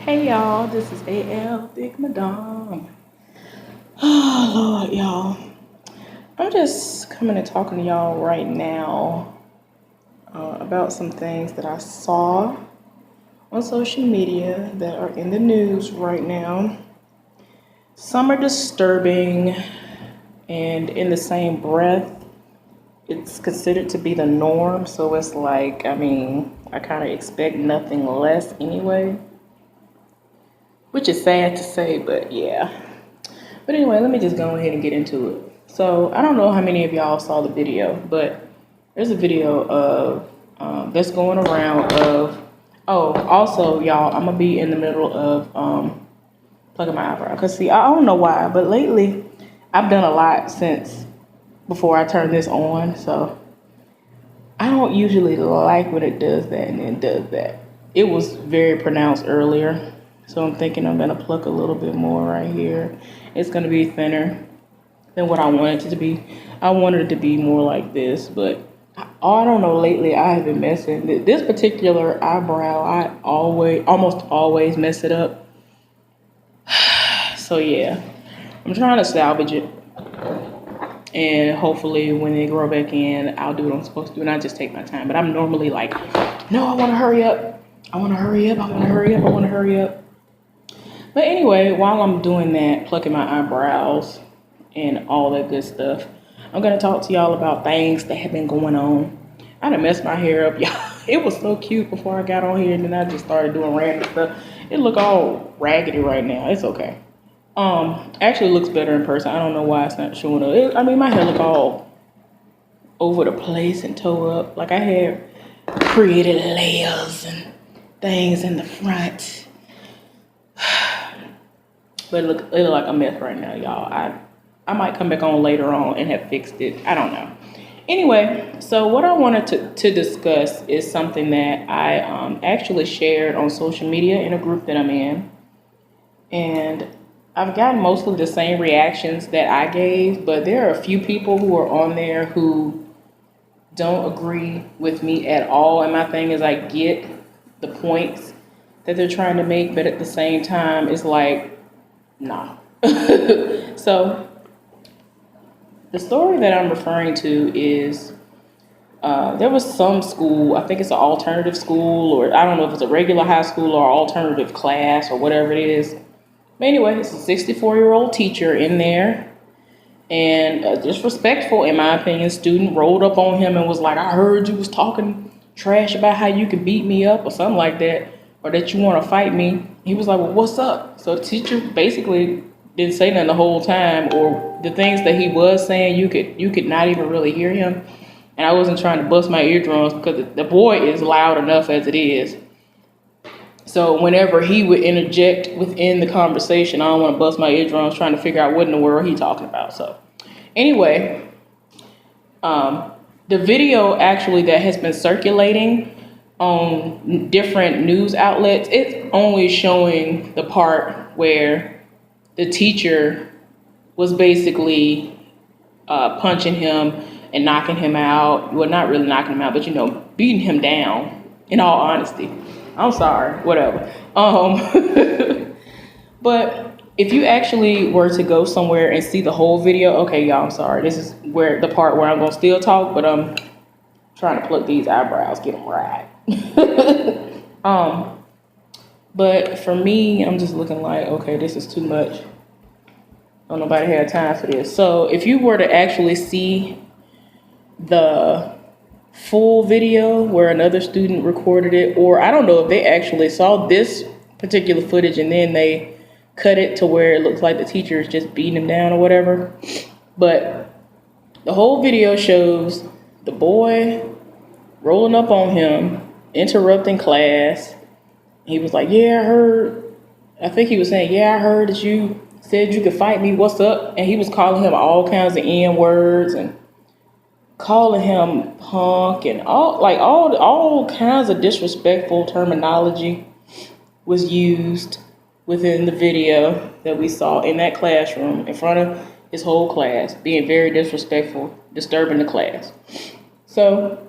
Hey y'all, this is AL Big Madame. Oh Lord, y'all. I'm just coming and talking to y'all right now about some things that I saw on social media that are in the news right now. Some are disturbing, and in the same breath, it's considered to be the norm. So it's like, I kind of expect nothing less anyway, which is sad to say, but yeah. But anyway, let me just go ahead and get into it. So I don't know how many of y'all saw the video, but there's a video of that's going around of. Oh, also y'all, I'm gonna be in the middle of plugging my eyebrow. Cause see, I don't know why, but lately I've done a lot since before I turned this on. So I don't usually like when it does that and then does that. It was very pronounced earlier, so I'm thinking I'm gonna pluck a little bit more right here. It's gonna be thinner than what I wanted it to be. I wanted it to be more like this, but I don't know. Lately, I have been messing this particular eyebrow. Almost always mess it up. So yeah, I'm trying to salvage it, and hopefully, when they grow back in, I'll do what I'm supposed to do, and I just take my time. But I'm normally like, no, I want to hurry up. I want to hurry up. I want to hurry up. I want to hurry up. But anyway, while I'm doing that, plucking my eyebrows and all that good stuff, I'm gonna talk to y'all about things that have been going on. I done messed my hair up, y'all. It was so cute before I got on here, and then I just started doing random stuff. It look all raggedy right now. It's okay. Actually looks better in person. I don't know why it's not showing up. My hair look all over the place and toe up. Like I had created layers and things in the front. But it look like a mess right now, y'all. I might come back on later on and have fixed it. I don't know. Anyway, so what I wanted to discuss is something that I actually shared on social media in a group that I'm in. And I've gotten mostly the same reactions that I gave, but there are a few people who are on there who don't agree with me at all. And my thing is, I get the points that they're trying to make, but at the same time, it's like, nah. So the story that I'm referring to is there was some school, I think it's an alternative school, or I don't know if it's a regular high school or alternative class or whatever it is. But anyway, it's a 64-year-old teacher in there, and a disrespectful, in my opinion, student rolled up on him and was like, I heard you was talking trash about how you could beat me up or something like that, or that you want to fight me. He was like, well, what's up? So the teacher basically didn't say nothing the whole time, or the things that he was saying, you could not even really hear him. And I wasn't trying to bust my eardrums because the boy is loud enough as it is. So whenever he would interject within the conversation, I don't want to bust my eardrums trying to figure out what in the world he's talking about. So anyway, the video actually that has been circulating on different news outlets, it's only showing the part where the teacher was basically punching him and knocking him out. Well, not really knocking him out, but beating him down, in all honesty. I'm sorry, whatever. But if you actually were to go somewhere and see the whole video, okay, y'all, I'm sorry. This is where the part where I'm gonna still talk, but I'm trying to pluck these eyebrows, get them right. But for me, I'm just looking like, okay, this is too much. Don't nobody have time for this. So if you were to actually see the full video where another student recorded it, or I don't know if they actually saw this particular footage and then they cut it to where it looks like the teacher is just beating him down or whatever. But the whole video shows the boy rolling up on him, interrupting class. He was like, yeah, I heard. I think he was saying, yeah, I heard that you said you could fight me. What's up? And he was calling him all kinds of N words and calling him punk and all kinds of disrespectful terminology was used within the video that we saw in that classroom in front of his whole class, being very disrespectful, disturbing the class. So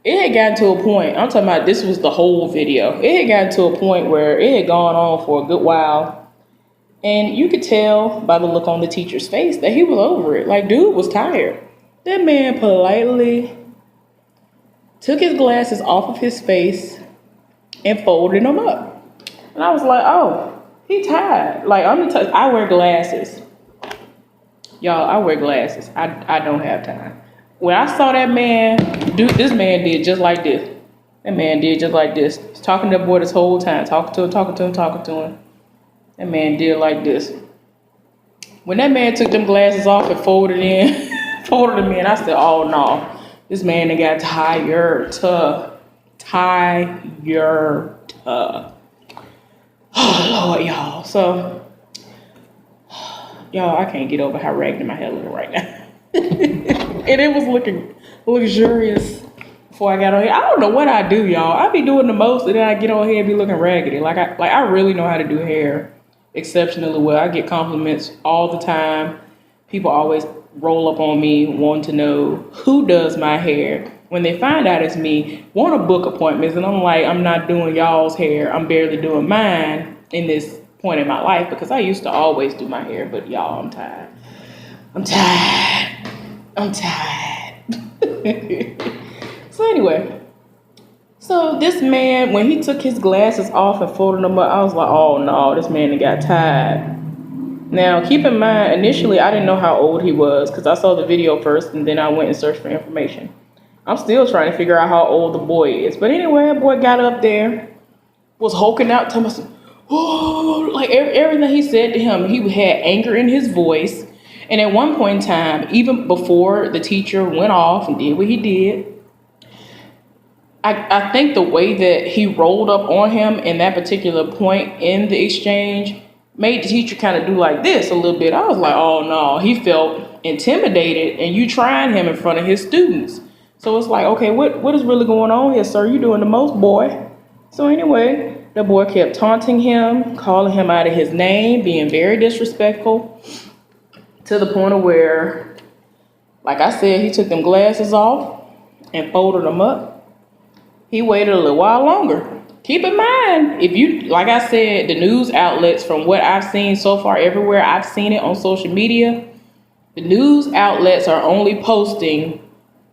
it had gotten to a point, I'm talking about this was the whole video. It had gotten to a point where it had gone on for a good while. And you could tell by the look on the teacher's face that he was over it. Like, dude was tired. That man politely took his glasses off of his face and folded them up. And I was like, oh, he tired. Like, I wear glasses. Y'all, I wear glasses. I don't have time. When I saw that man, this man did just like this. That man did just like this. He's talking to that boy this whole time. Talking to him. That man did like this. When that man took them glasses off and folded them in, I said, oh no. This man done got tired. Oh, Lord, y'all. So, y'all, I can't get over how raggedy my hair looking right now. And it was looking luxurious before I got on here. I don't know what I do, y'all. I be doing the most, and then I get on here and be looking raggedy. I really know how to do hair exceptionally well. I get compliments all the time. People always roll up on me wanting to know who does my hair. When they find out it's me, want to book appointments, and I'm like, I'm not doing y'all's hair. I'm barely doing mine in this point in my life because I used to always do my hair, but y'all, I'm tired. So anyway, so this man, when he took his glasses off and folded them up, I was like, oh no, this man done got tired. Now, keep in mind, initially, I didn't know how old he was because I saw the video first and then I went and searched for information. I'm still trying to figure out how old the boy is. But anyway, that boy got up there, was hulking out, telling us, oh, like everything he said to him, he had anger in his voice. And at one point in time, even before the teacher went off and did what he did, I think the way that he rolled up on him in that particular point in the exchange made the teacher kind of do like this a little bit. I was like, oh no, he felt intimidated and you trying him in front of his students. So it's like, okay, what is really going on here, sir? You doing the most, boy. So anyway, the boy kept taunting him, calling him out of his name, being very disrespectful to the point of where, like I said, he took them glasses off and folded them up. He waited a little while longer. Keep in mind, if you, like I said, the news outlets, from what I've seen so far, everywhere I've seen it on social media, the news outlets are only posting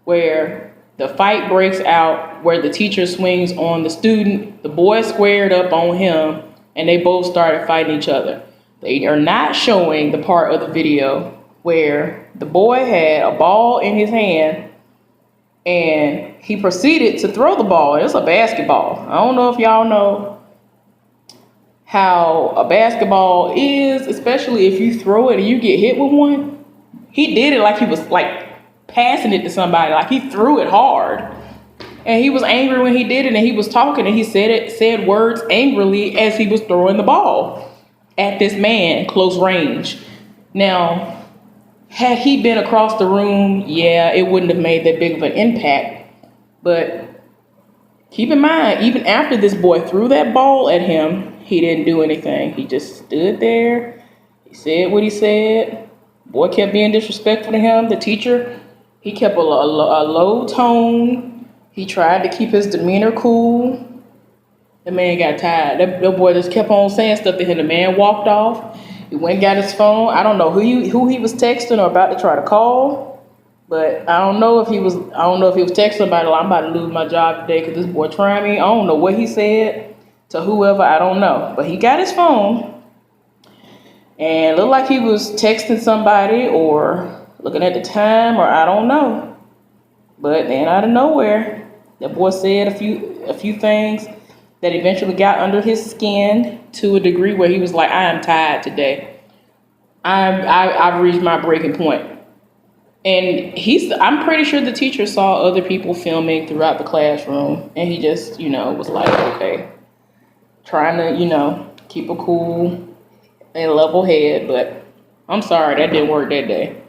where the fight breaks out, where the teacher swings on the student, the boy squared up on him, and they both started fighting each other. They are not showing the part of the video where the boy had a ball in his hand and he proceeded to throw the ball. It's a basketball. I don't know if y'all know how a basketball is, especially if you throw it and you get hit with one. He did it like he was like passing it to somebody, like he threw it hard. And he was angry when he did it, and he was talking, and he said words angrily as he was throwing the ball at this man close range. Now, had he been across the room, yeah, it wouldn't have made that big of an impact. But keep in mind, even after this boy threw that ball at him, he didn't do anything. He just stood there. He said what he said. Boy kept being disrespectful to him. The teacher, he kept a low tone. He tried to keep his demeanor cool. The man got tired. That boy just kept on saying stuff to him. The man walked off. He went and got his phone. I don't know who he was texting or about to try to call, but I don't know if he was texting somebody like, I'm about to lose my job today because this boy trying me. I don't know what he said to whoever. I don't know, but he got his phone and looked like he was texting somebody or looking at the time, or I don't know. But then out of nowhere, that boy said a few things that eventually got under his skin to a degree where he was like, I am tired today. I've reached my breaking point. And I'm pretty sure the teacher saw other people filming throughout the classroom, and he just, was like, okay, trying to, keep a cool and level head. But I'm sorry, that didn't work that day.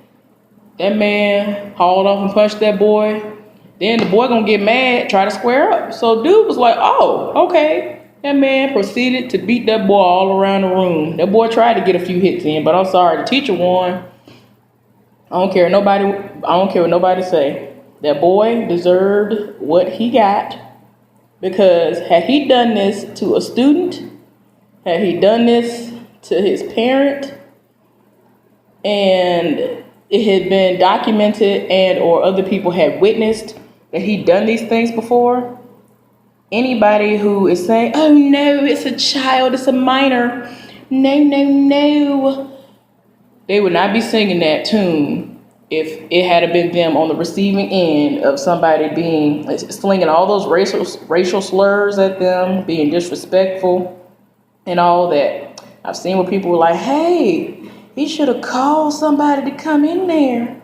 That man hauled off and punched that boy. Then the boy gonna get mad, try to square up. So dude was like, oh, okay. That man proceeded to beat that boy all around the room. That boy tried to get a few hits in, but I'm sorry, the teacher won. I don't care what nobody say. That boy deserved what he got, because had he done this to a student, had he done this to his parent, and it had been documented and or other people had witnessed that he'd done these things before, anybody who is saying, oh no, it's a child, it's a minor, no, no, no, they would not be singing that tune if it had been them on the receiving end of somebody being slinging all those racial slurs at them, being disrespectful and all that. I've seen where people were like, hey, he should have called somebody to come in there.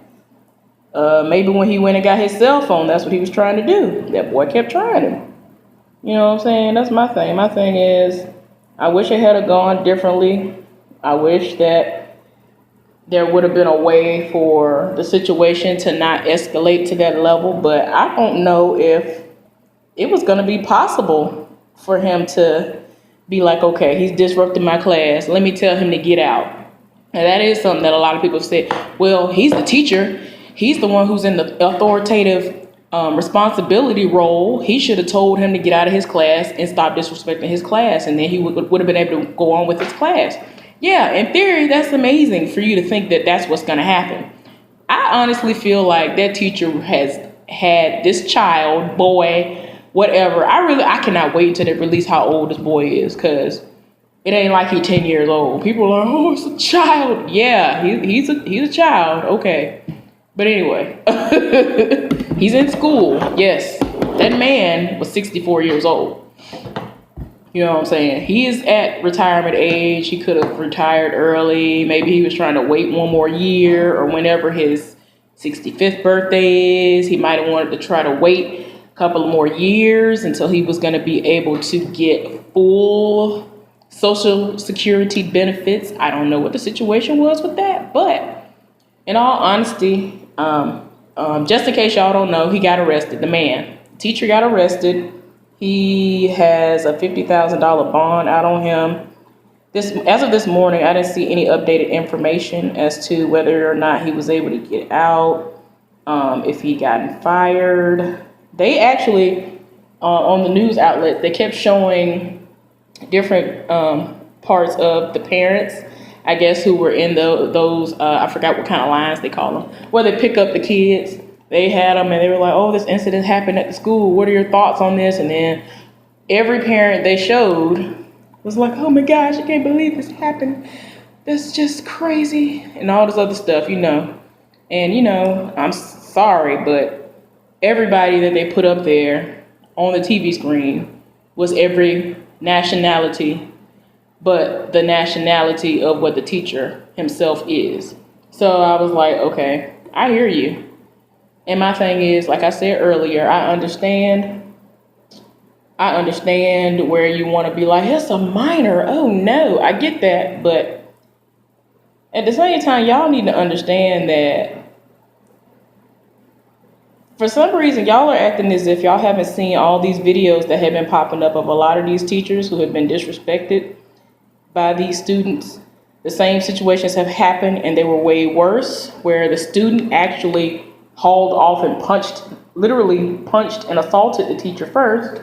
Maybe when he went and got his cell phone, that's what he was trying to do. That boy kept trying him. You know what I'm saying? That's my thing. My thing is, I wish it had gone differently. I wish that there would have been a way for the situation to not escalate to that level, but I don't know if it was going to be possible for him to be like, okay, he's disrupting my class, let me tell him to get out. And that is something that a lot of people say, well, he's the teacher, he's the one who's in the authoritative responsibility role, he should have told him to get out of his class and stop disrespecting his class, and then he would have been able to go on with his class. Yeah, in theory, that's amazing for you to think that that's what's going to happen. I honestly feel like that teacher has had this child, boy, whatever. I cannot wait until they release how old this boy is, because it ain't like he's 10 years old. People are like, oh, it's a child. Yeah, he's a child. Okay. But anyway, he's in school. Yes, that man was 64 years old. You know what I'm saying? He is at retirement age. He could have retired early. Maybe he was trying to wait one more year, or whenever his 65th birthday is, he might have wanted to try to wait a couple of more years until he was going to be able to get full Social Security benefits. I don't know what the situation was with that, but in all honesty, just in case y'all don't know, he got arrested. The teacher got arrested. He has a $50,000 bond out on him. As of this morning, I didn't see any updated information as to whether or not he was able to get out, if he gotten fired. They actually, on the news outlet, they kept showing different parts of the parents, I guess, who were in those, I forgot what kind of lines they call them, where they pick up the kids. They had them and they were like, oh, this incident happened at the school. What are your thoughts on this? And then every parent they showed was like, oh my gosh, I can't believe this happened. That's just crazy. And all this other stuff, you know. And, you know, I'm sorry, but everybody that they put up there on the TV screen was every nationality but the nationality of what the teacher himself is. So I was like, okay, I hear you. And my thing is, like I said earlier, I understand where you want to be like, it's a minor. Oh no, I get that. But at the same time, y'all need to understand that for some reason, y'all are acting as if y'all haven't seen all these videos that have been popping up of a lot of these teachers who have been disrespected by these students. The same situations have happened, and they were way worse, where the student actually hauled off and literally punched and assaulted the teacher first.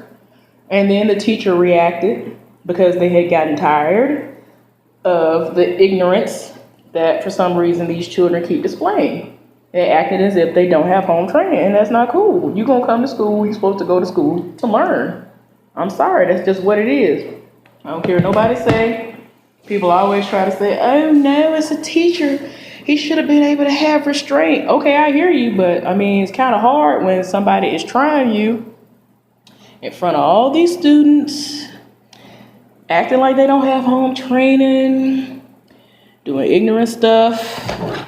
And then the teacher reacted because they had gotten tired of the ignorance that for some reason these children keep displaying. They acted as if they don't have home training, and that's not cool. You're going to come to school, you're supposed to go to school to learn. I'm sorry, that's just what it is. I don't care what nobody say. People always try to say, oh no, it's a teacher. He should have been able to have restraint. Okay, I hear you, but I mean, it's kind of hard when somebody is trying you in front of all these students, acting like they don't have home training, doing ignorant stuff,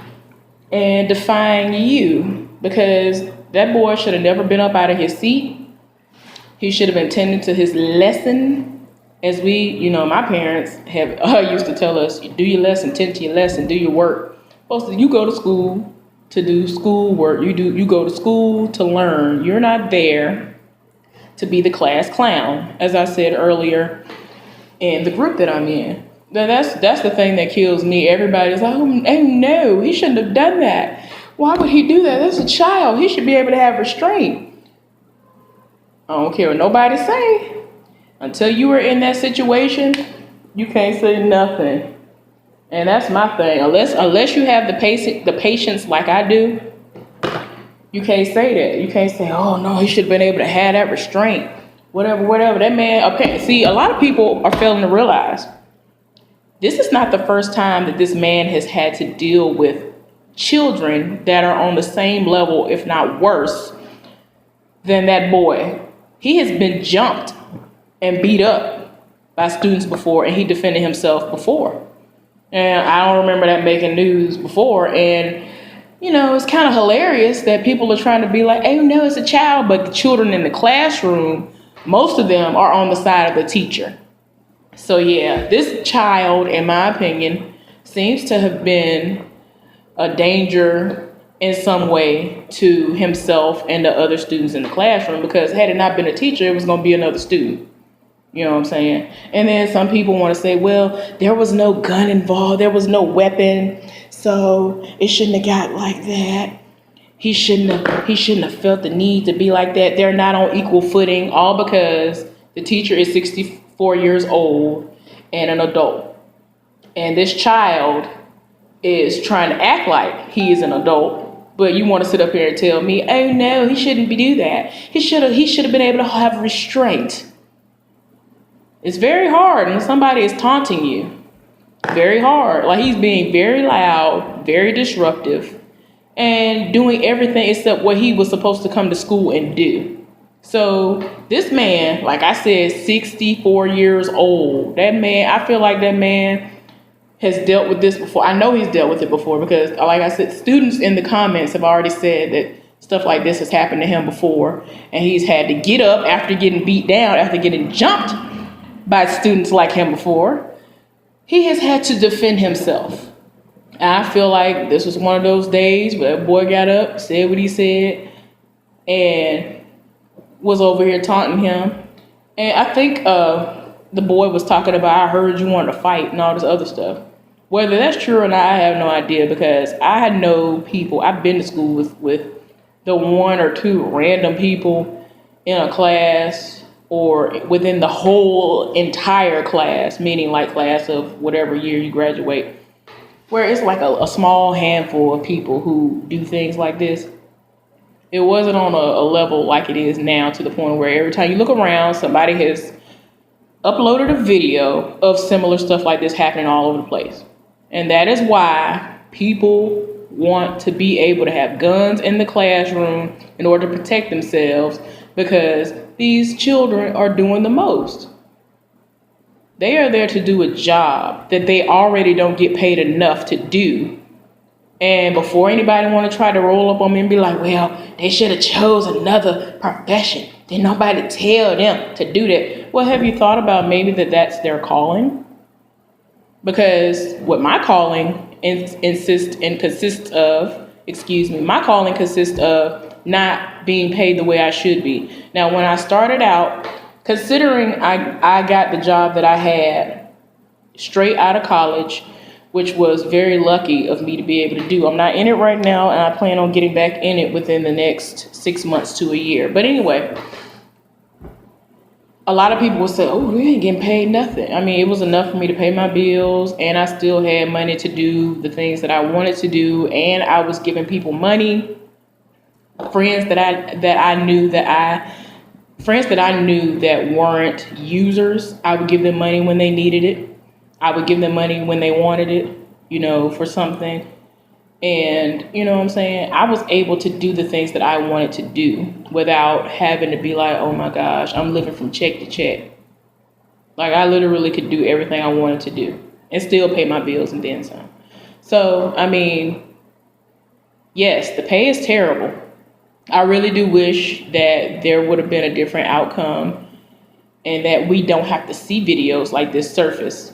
and defying you, because that boy should have never been up out of his seat. He should have been tending to his lesson. As my parents have used to tell us, do your lesson, tend to your lesson, do your work. You go to school to do school work. You go to school to learn. You're not there to be the class clown, as I said earlier in the group that I'm in. Now that's the thing that kills me. Everybody's like, oh no, he shouldn't have done that. Why would he do that? That's a child. He should be able to have restraint. I don't care what nobody say. Until you are in that situation, you can't say nothing. And that's my thing. Unless you have the patience like I do, you can't say that. You can't say, oh no, he should have been able to have that restraint. Whatever. That man, okay. See, a lot of people are failing to realize this is not the first time that this man has had to deal with children that are on the same level, if not worse, than that boy. He has been jumped and beat up by students before, and he defended himself before. And I don't remember that making news before. And, it's kind of hilarious that people are trying to be like, hey, no, it's a child. But the children in the classroom, most of them are on the side of the teacher. So, yeah, this child, in my opinion, seems to have been a danger in some way to himself and the other students in the classroom, because had it not been a teacher, it was going to be another student. You know what I'm saying? And then some people want to say, well, there was no gun involved. There was no weapon. So it shouldn't have got like that. He shouldn't have felt the need to be like that. They're not on equal footing, all because the teacher is 64 years old and an adult. And this child is trying to act like he is an adult. But you want to sit up here and tell me, oh no, he shouldn't do that. He should have been able to have restraint. It's very hard when somebody is taunting you. Very hard. Like, he's being very loud, very disruptive, and doing everything except what he was supposed to come to school and do. So this man, like I said, 64 years old. That man, I feel like that man has dealt with this before. I know he's dealt with it before because, like I said, students in the comments have already said that stuff like this has happened to him before, and he's had to get up after getting beat down, after getting jumped by students like him before. He has had to defend himself. And I feel like this was one of those days where that boy got up, said what he said, and was over here taunting him. And I think the boy was talking about, I heard you wanted to fight and all this other stuff. Whether that's true or not, I have no idea, because I know people, I've been to school with the one or two random people in a class or within the whole entire class, meaning like class of whatever year you graduate, where it's like a small handful of people who do things like this. It wasn't on a level like it is now, to the point where every time you look around, somebody has uploaded a video of similar stuff like this happening all over the place. And that is why people want to be able to have guns in the classroom in order to protect themselves, because these children are doing the most. They are there to do a job that they already don't get paid enough to do. And before anybody want to try to roll up on me and be like, well, they should have chose another profession. Did nobody tell them to do that? Well, have you thought about maybe that's their calling? Because what my calling consists of not being paid the way I should be. Now, when I started out, considering I got the job that I had straight out of college, which was very lucky of me to be able to do. I'm not in it right now, and I plan on getting back in it within the next 6 months to a year. But anyway, a lot of people will say, oh, we ain't getting paid nothing. I mean, it was enough for me to pay my bills, and I still had money to do the things that I wanted to do, and I was giving people money. Friends that I knew that weren't users, I would give them money when they needed it. I would give them money when they wanted it, for something. And, you know what I'm saying? I was able to do the things that I wanted to do without having to be like, oh my gosh, I'm living from check to check. Like, I literally could do everything I wanted to do and still pay my bills and then some. So, I mean, yes, the pay is terrible. I really do wish that there would have been a different outcome and that we don't have to see videos like this surface.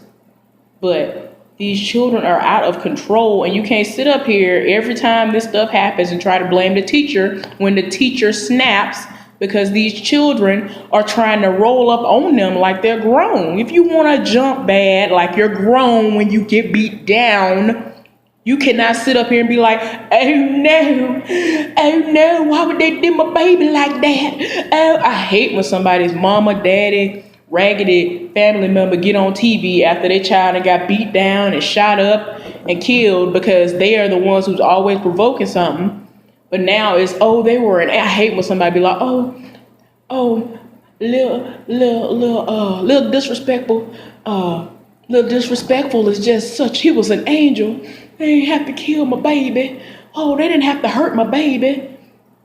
But these children are out of control, and you can't sit up here every time this stuff happens and try to blame the teacher when the teacher snaps, because these children are trying to roll up on them like they're grown. If you want to jump bad like you're grown when you get beat down, You cannot sit up here and be like, oh no, why would they do my baby like that? Oh, I hate when somebody's mama, daddy, raggedy family member get on TV after their child and got beat down and shot up and killed because they are the ones who's always provoking something. But now it's, oh, they were an, I hate when somebody be like, little disrespectful, little disrespectful is just such, he was an angel. They didn't have to kill my baby. Oh, they didn't have to hurt my baby.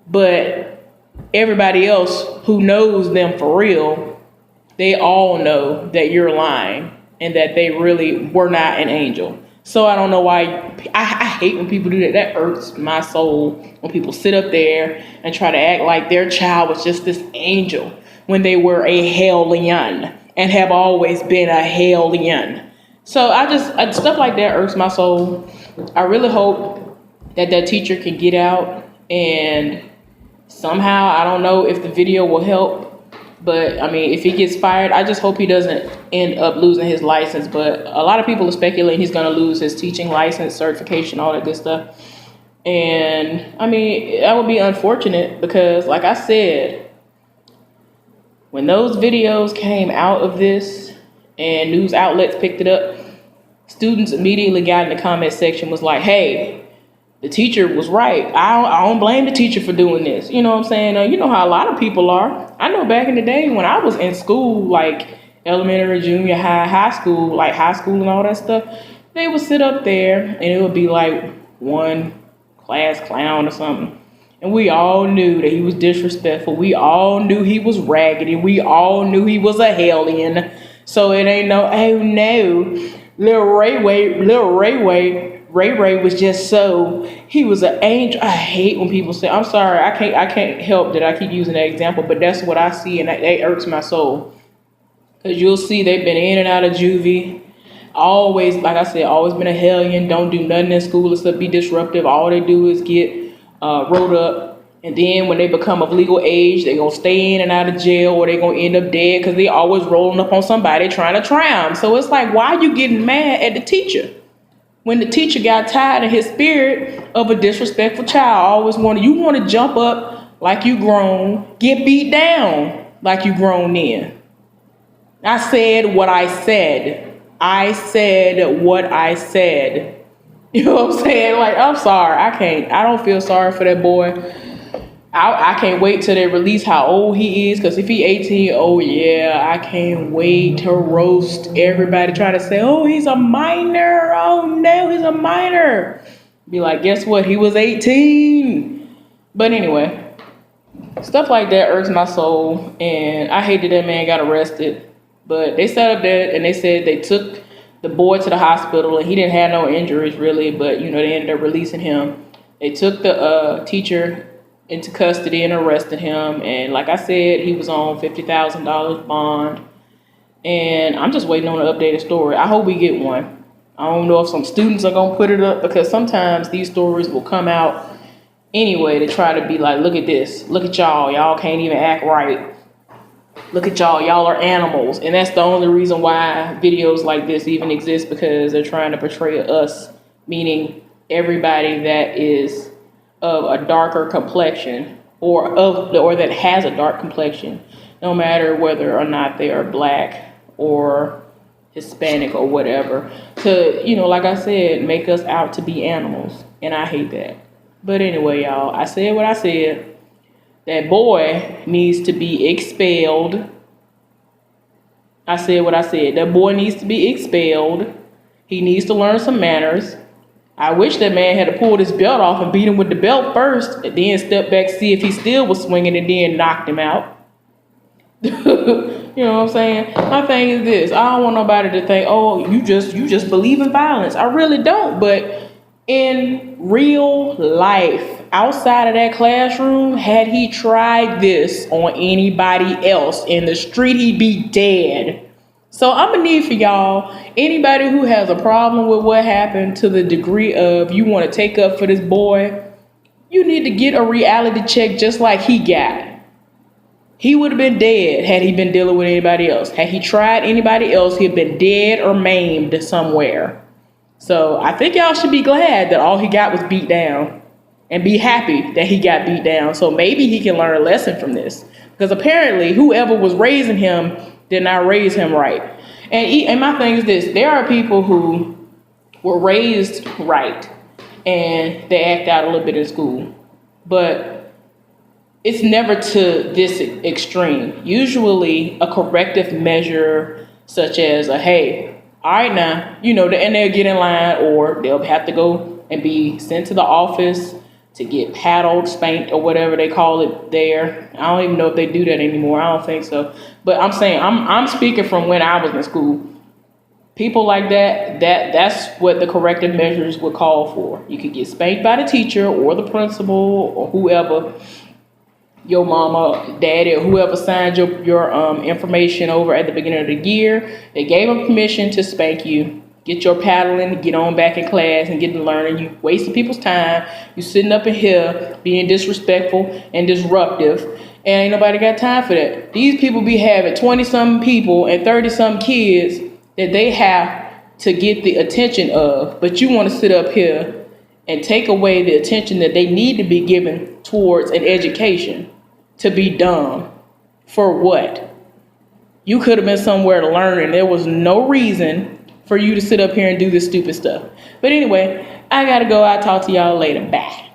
But everybody else who knows them for real, they all know that you're lying and that they really were not an angel. So I don't know why, I hate when people do that. That irks my soul when people sit up there and try to act like their child was just this angel when they were a hellion and have always been a hellion. So stuff like that irks my soul. I really hope that teacher can get out and somehow, I don't know if the video will help, but I mean, if he gets fired, I just hope he doesn't end up losing his license. But a lot of people are speculating he's going to lose his teaching license, certification, all that good stuff. And I mean, that would be unfortunate because like I said, when those videos came out of this and news outlets picked it up, students immediately got in the comment section, was like, hey, the teacher was right. I don't blame the teacher for doing this. You know what I'm saying? You know how a lot of people are. I know back in the day when I was in school, like elementary, junior high, high school and all that stuff, they would sit up there and it would be like one class clown or something. And we all knew that he was disrespectful. We all knew he was raggedy. We all knew he was a hellion. So it ain't no, oh no, Ray Ray was just so, he was an angel. I hate when people say, I'm sorry, I can't help that I keep using that example, but that's what I see and that irks my soul. Because you'll see they've been in and out of juvie. Always, like I said, always been a hellion. Don't do nothing in school except be disruptive. All they do is get wrote up. And then when they become of legal age, they're going to stay in and out of jail or they're going to end up dead because they always rolling up on somebody trying to try them. So it's like, why are you getting mad at the teacher? When the teacher got tired of his spirit of a disrespectful child, you want to jump up like you grown, get beat down like you grown in. I said what I said. I said what I said. You know what I'm saying? Like, I'm sorry. I don't feel sorry for that boy. I can't wait till they release how old he is, because if he 18, oh yeah, I can't wait to roast everybody trying to say, oh, he's a minor. Oh no, he's a minor. Be like, guess what? He was 18. But anyway, stuff like that irks my soul, and I hate that man got arrested. But they sat up there and they said they took the boy to the hospital and he didn't have no injuries really, but they ended up releasing him. They took the teacher into custody and arrested him, and like I said, he was on $50,000 bond, and I'm just waiting on an updated story. I hope we get one. I don't know if some students are gonna put it up, because sometimes these stories will come out anyway to try to be like, look at this, look at y'all can't even act right, look at y'all are animals. And that's the only reason why videos like this even exist, because they're trying to portray us, meaning everybody that is of a darker complexion or that has a dark complexion, no matter whether or not they are black or Hispanic or whatever, to, like I said, make us out to be animals. And I hate that. But anyway, y'all, I said what I said. That boy needs to be expelled. I said what I said. That boy needs to be expelled. He needs to learn some manners. I wish that man had pulled his belt off and beat him with the belt first, and then step back, see if he still was swinging, and then knocked him out. You know what I'm saying? My thing is this: I don't want nobody to think, oh, you just believe in violence. I really don't. But in real life, outside of that classroom, had he tried this on anybody else in the street, he'd be dead. So I'm gonna need for y'all, anybody who has a problem with what happened to the degree of you want to take up for this boy, you need to get a reality check just like he got. He would have been dead had he been dealing with anybody else. Had he tried anybody else, he'd been dead or maimed somewhere. So I think y'all should be glad that all he got was beat down, and be happy that he got beat down. So maybe he can learn a lesson from this. Because apparently whoever was raising him did not raise him right. And my thing is this, there are people who were raised right and they act out a little bit in school. But it's never to this extreme. Usually a corrective measure such as a, hey, all right now, and they'll get in line, or they'll have to go and be sent to the office to get paddled, spanked, or whatever they call it there. I don't even know if they do that anymore. I don't think so. But I'm saying, I'm speaking from when I was in school. People like that's what the corrective measures would call for. You could get spanked by the teacher or the principal or whoever, your mama, daddy, or whoever signed your information over at the beginning of the year. They gave them permission to spank you. Get your paddling, get on back in class and get to learning. You wasting people's time. You sitting up in here being disrespectful and disruptive. And ain't nobody got time for that. These people be having 20-something people and 30-something kids that they have to get the attention of. But you want to sit up here and take away the attention that they need to be given towards an education to be dumb. For what? You could have been somewhere to learn, and there was no reason for you to sit up here and do this stupid stuff. But anyway, I gotta go. I'll talk to y'all later. Bye.